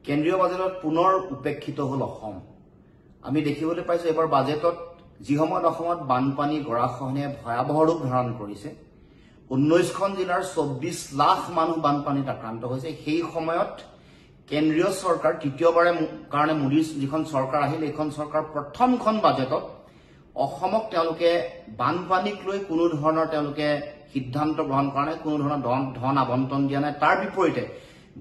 কেন্দ্ৰীয় বাজেটত পুনৰ উপেক্ষিত হল অসম আমি দেখিবলৈ পাইছো এবাৰ বাজেটত যি সময়ত অসমত বানপানী গৰাখহনীয়া ভয়াবহ ৰূপ ধাৰণ কৰিছে 19খন জিলাৰ 24 লাখ মানুহ বানপানীত আক্ৰান্ত হৈছে সেই সময়ত কেন্দ্ৰীয় চৰকাৰ তৃতীয়বাৰে কাৰণে মোদীৰ যিখন চৰকাৰ আহিল এইখন চৰকাৰ প্ৰথমখন বাজেটত অসমক তেওঁলোকে বানপানীক লৈ কোনো ধৰণৰ তেওঁলোকে সিদ্ধান্ত গ্ৰহণ কৰা নাই কোনো ধৰণৰ ধন আবণ্টন দিয়া নাই তাৰ বিপৰীতে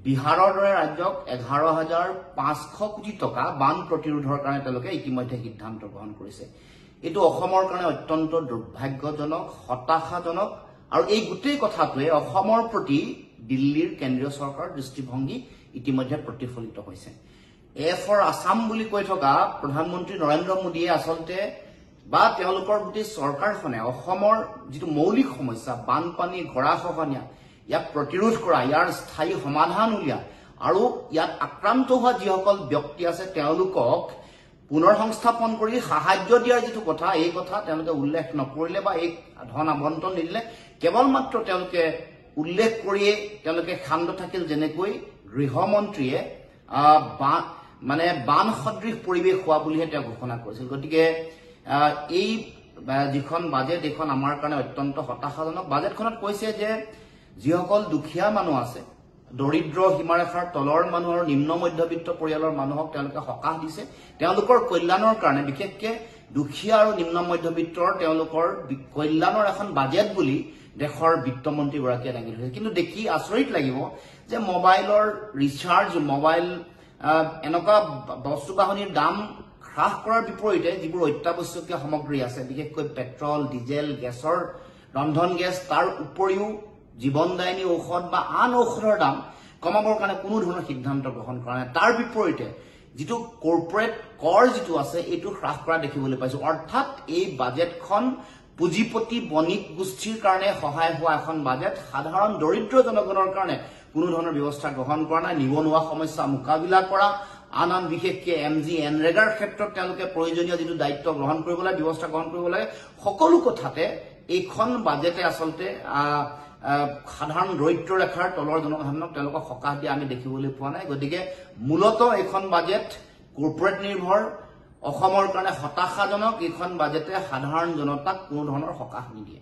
বিহাৰৰ দৰে ৰাজ্যক 11,500 কোটি টকা বান প্ৰতিৰোধৰ কাৰণে তেওঁলোকে ইতিমধ্যে সিদ্ধান্ত গ্ৰহণ কৰিছে এটো অসমৰ কাৰণে অত্যন্ত দুৰ্ভাগ্যজনক হতাশাজনক আৰু এই গোটেই কথাটোৱে অসমৰ প্ৰতি দিল্লীৰ কেন্দ্ৰীয় চৰকাৰৰ দৃষ্টিভংগী ইতিমধ্যে প্ৰতিফলিত হৈছে এ ফৰ আসাম বুলি কৈ থকা প্ৰধানমন্ত্ৰী নৰেন্দ্ৰ মোদীয়ে আসলতে বা তেওঁলোকৰ গোটেই চৰকাৰখনে অসমৰ যিটো মৌলিক সমস্যা বানপানী গৰাখহনীয়া ইয়াক প্ৰতিৰোধ কৰা ইয়াৰ স্থায়ী সমাধান উলিয়া আৰু ইয়াত আক্ৰান্ত হোৱা যিসকল ব্যক্তি আছে তেওঁলোকক পুনৰ সংস্থাপন কৰি সাহায্য দিয়াৰ যিটো কথা এই কথা তেওঁলোকে উল্লেখ নকৰিলে বা এই ধন আবণ্টন নিদিলে কেৱল মাত্ৰ তেওঁলোকে উল্লেখ কৰিয়ে তেওঁলোকে খান্দ থাকিল যেনেকৈ গৃহমন্ত্ৰীয়ে মানে বান সদৃশ পৰিৱেশ হোৱা বুলিহে তেওঁ ঘোষণা কৰিছিল গতিকে এই যিখন বাজেট এইখন আমাৰ কাৰণে অত্যন্ত হতাশাজনক বাজেটখনত কৈছে যে যিসকল দুখীয়া মানুহ আছে দৰিদ্ৰ সীমাৰেখাৰ তলৰ মানুহ আৰু নিম্ন মধ্যবিত্ত পৰিয়ালৰ মানুহক তেওঁলোকে সকাহ দিছে তেওঁলোকৰ কল্যাণৰ কাৰণে বিশেষকৈ দুখীয়া আৰু নিম্ন মধ্যবিত্তৰ তেওঁলোকৰ কল্যাণৰ এখন বাজেট বুলি দেশৰ বিত্তমন্ত্ৰী গৰাকীয়ে দাঙি ধৰিছে কিন্তু দেখি আচৰিত লাগিব যে মোবাইলৰ ৰিচাৰ্জ মোবাইল এনেকুৱা বস্তু বাহনীৰ দাম হ্ৰাস কৰাৰ বিপৰীতে যিবোৰ অত্যাৱশ্যকীয় সামগ্ৰী আছে বিশেষকৈ পেট্ৰল ডিজেল গেছৰ ৰন্ধন গেছ তাৰ উপৰিও জীৱনদায়িনী ঔষধ বা আন ঔষধৰ দাম কমাবৰ কাৰণে কোনো ধৰণৰ সিদ্ধান্ত গ্ৰহণ কৰা নাই তাৰ বিপৰীতে যিটো কৰ্পৰেট কৰ যিটো আছে এইটো হ্ৰাস কৰা দেখিবলৈ পাইছো অৰ্থাৎ এই বাজেটখন পুঁজিপতি বণিক গোষ্ঠীৰ কাৰণে সহায় হোৱা এখন বাজেট সাধাৰণ দৰিদ্ৰ জনগণৰ কাৰণে কোনো ধৰণৰ ব্যৱস্থা গ্ৰহণ কৰা নাই নিবনুৱা সমস্যা মোকাবিলা কৰা আন বিশেষকৈ এমজি এনৰেগাৰ ক্ষেত্ৰত তেওঁলোকে প্ৰয়োজনীয় যিটো দায়িত্ব গ্ৰহণ কৰিব লাগে ব্যৱস্থা গ্ৰহণ কৰিব লাগে সকলো কথাতে এইখন বাজেটে আসলতে সাধাৰণ দৰিদ্ৰ ৰেখাৰ তলৰ জনসাধাৰণক তেওঁলোকক সকাহ দিয়া আমি দেখিবলৈ পোৱা নাই গতিকে মূলত এইখন বাজেট কৰ্পৰেট নিৰ্ভৰ অসমৰ কাৰণে হতাশাজনক এইখন বাজেটে সাধাৰণ জনতাক কোনো ধৰণৰ সকাহ নিদিয়ে